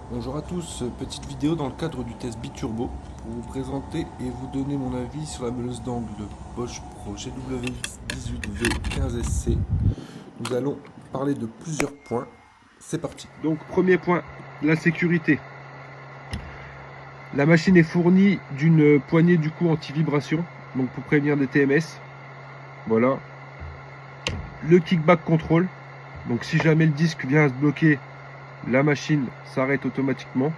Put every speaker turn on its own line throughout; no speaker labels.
Bonjour à tous, petite vidéo dans le cadre du test Biturbo pour vous présenter et vous donner mon avis sur la meuleuse d'angle Bosch Pro GWX-18V15SC. Nous allons parler de plusieurs points. C'est parti. Donc premier point, la sécurité. La machine est fournie d'une poignée du coup anti-vibration, donc pour prévenir des TMS. Voilà. Le kickback control, donc si jamais le disque vient à se bloquer, la machine s'arrête automatiquement.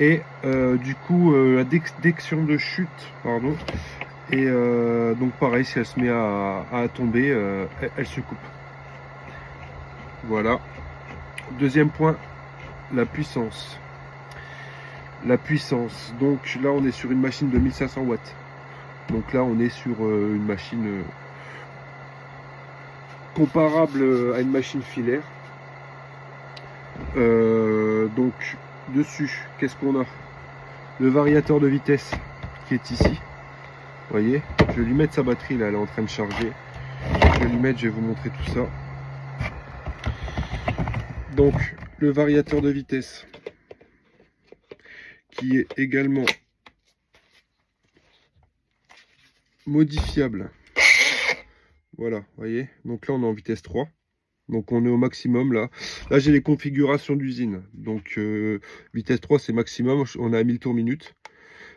Et du coup la détection de chute, pardon, et donc pareil, si elle se met à tomber, elle se coupe. Voilà. Deuxième point, la puissance. La puissance, donc là on est sur une machine de 1500 watts. Donc là on est sur une machine comparable à une machine filaire. Donc dessus, qu'est-ce qu'on a? Le variateur de vitesse qui est ici. Vous voyez, je vais lui mettre sa batterie là, elle est en train de charger. Je vais lui mettre, je vais vous montrer tout ça. Donc le variateur de vitesse qui est également modifiable. Voilà, vous voyez, donc là on est en vitesse 3. Donc on est au maximum là. Là j'ai les configurations d'usine. Donc vitesse 3 c'est maximum, on est à 1000 tours minute.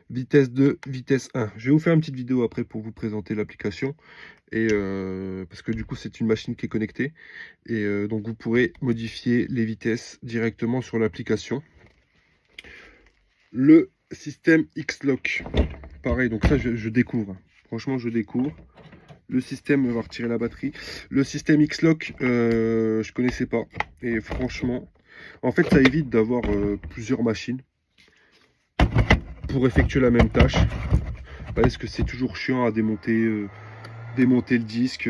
Vitesse 2, vitesse 1. Je vais vous faire une petite vidéo après pour vous présenter l'application. Et parce que du coup c'est une machine qui est connectée. Et donc vous pourrez modifier les vitesses directement sur l'application. Le système X-Lock. Pareil, donc ça je découvre. Franchement je découvre. Le système va retirer la batterie. Le système X-Lock, je connaissais pas. Et franchement, en fait, ça évite d'avoir plusieurs machines pour effectuer la même tâche. Parce que c'est toujours chiant à démonter, démonter le disque.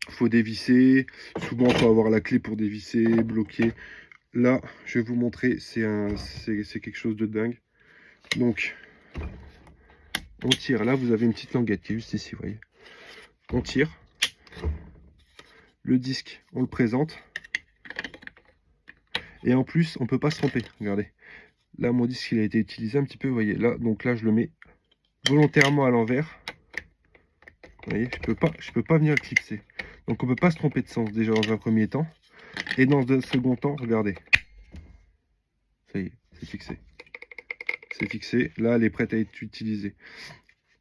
Faut dévisser. Souvent, il faut avoir la clé pour dévisser, bloquer. Là, je vais vous montrer, c'est quelque chose de dingue. Donc, on tire. Là, vous avez une petite languette qui est juste ici, vous voyez. On tire. Le disque, on le présente. Et en plus, on peut pas se tromper. Regardez. Là, mon disque, il a été utilisé un petit peu. Vous voyez, là, donc là, je le mets volontairement à l'envers. Vous voyez, je peux pas venir le clipser. Donc, on peut pas se tromper de sens déjà dans un premier temps. Et dans un second temps, regardez. Ça y est, c'est fixé. C'est fixé. Là, elle est prête à être utilisée.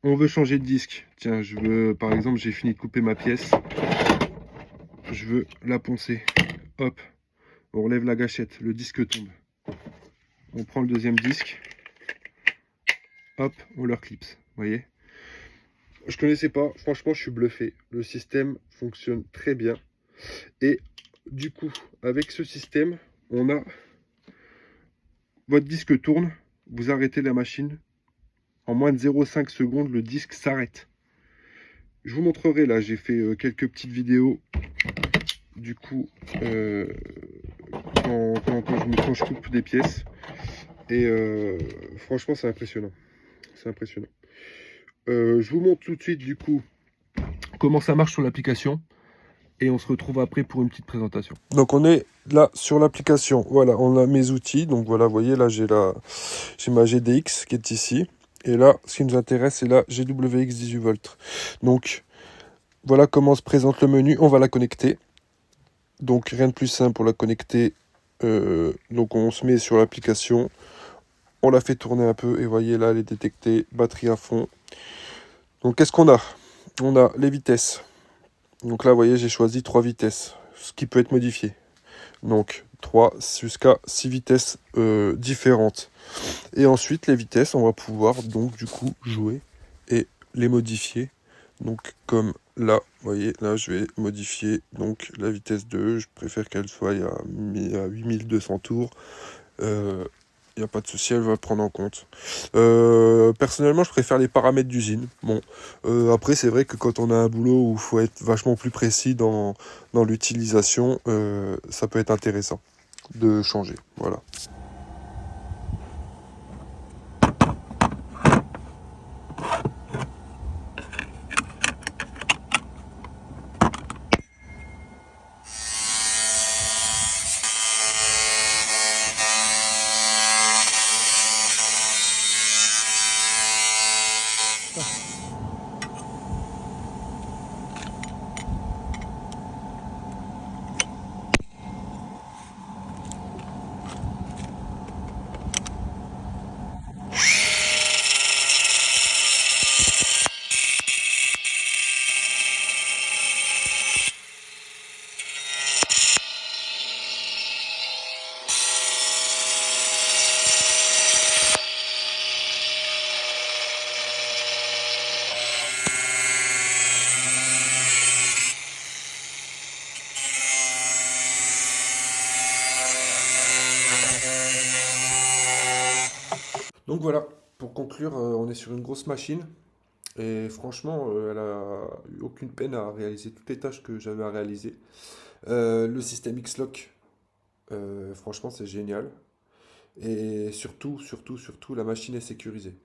On veut changer de disque. Tiens, je veux, par exemple, j'ai fini de couper ma pièce. Je veux la poncer. Hop. On relève la gâchette. Le disque tombe. On prend le deuxième disque. Hop, on leur clipse. Vous voyez? Je connaissais pas. Franchement, je suis bluffé. Le système fonctionne très bien. Et du coup, avec ce système, on a... Votre disque tourne. Vous arrêtez la machine. En moins de 0,5 secondes, le disque s'arrête. Je vous montrerai là, j'ai fait quelques petites vidéos du coup quand je coupe des pièces. Et franchement, c'est impressionnant. C'est impressionnant. Je vous montre tout de suite du coup comment ça marche sur l'application. Et on se retrouve après pour une petite présentation. Donc on est là sur l'application. Voilà, on a mes outils. Donc voilà, vous voyez là, j'ai ma GDX qui est ici. Et là, ce qui nous intéresse, c'est la GWX 18V. Donc, voilà comment se présente le menu. On va la connecter. Donc, rien de plus simple pour la connecter. Donc, on se met sur l'application. On la fait tourner un peu. Et voyez, là, elle est détectée. Batterie à fond. Donc, qu'est-ce qu'on a? On a les vitesses. Donc là, vous voyez, j'ai choisi 3 vitesses. Ce qui peut être modifié. Donc, 3 jusqu'à 6 vitesses différentes. Et ensuite, les vitesses, on va pouvoir donc du coup jouer et les modifier. Donc comme là, vous voyez, là je vais modifier donc la vitesse 2. Je préfère qu'elle soit à 8200 tours. Il n'y a pas de souci, elle va le prendre en compte. Personnellement, je préfère les paramètres d'usine. Bon, après, c'est vrai que quand on a un boulot où il faut être vachement plus précis dans l'utilisation, ça peut être intéressant de changer. Voilà. Donc voilà, pour conclure, on est sur une grosse machine. Et franchement, elle a eu aucune peine à réaliser toutes les tâches que j'avais à réaliser. Le système X-Lock, franchement, c'est génial. Et surtout, la machine est sécurisée.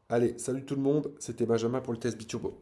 Allez, salut tout le monde, c'était Benjamin pour le test Biturbo.